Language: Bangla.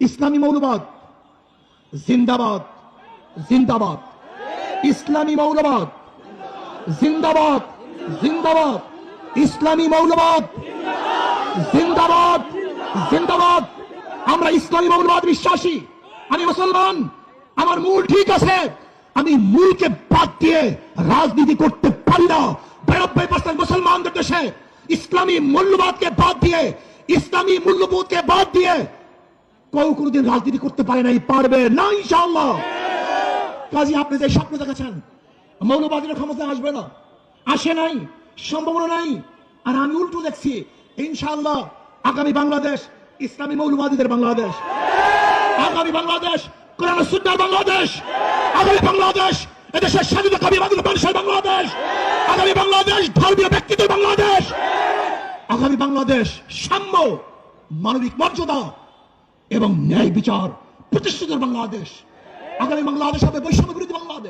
ইসলামী মৌলবাদ জিন্দাবাদ, জিন্দাবাদ। ইসলামী মৌলবাদ জিন্দাবাদ, জিন্দাবাদ। ইসলামী মৌলবাদ জিন্দাবাদ, জিন্দাবাদ। আমরা ইসলামী মৌলবাদ বিশ্বাসী। আমি মুসলমান, আমার মূল ঠিক আছে। আমি মূলকে বাদ দিয়ে রাজনীতি করতে পারি না। 92% মুসলমানদের দেশে ইসলামী মূল্যবাদকে বাদ দিয়ে, ইসলামী মূল্যবোধকে বাদ দিয়ে কেউ কোনোদিন রাজনীতি করতে পারে নাই, পারবে না ইনশাআল্লাহ। কাজী আপনি যে স্বপ্ন দেখেছেন মৌলবাদীরা ক্ষমতা আসবে না, আসে নাই, সম্ভাবনা নাই। আর আমি উল্টো দেখছি, ইনশাআল্লাহ আগামী বাংলাদেশ ইসলামী মৌলবাদীদের বাংলাদেশ, আগামী বাংলাদেশ কোরআন সুন্নাহর বাংলাদেশ, আগামী বাংলাদেশ এদেশের স্বাধীনতাকামী মানুষের বাংলাদেশ, আগামী বাংলাদেশ ধর্মীয় ব্যক্তিদের বাংলাদেশ, আগামী বাংলাদেশ সাম্য, মানবিক মর্যাদা এবং ন্যায় বিচার প্রতিষ্ঠিত বাংলাদেশ। আগামী বাংলাদেশ হবে বৈষম্য বিরোধী বাংলাদেশ।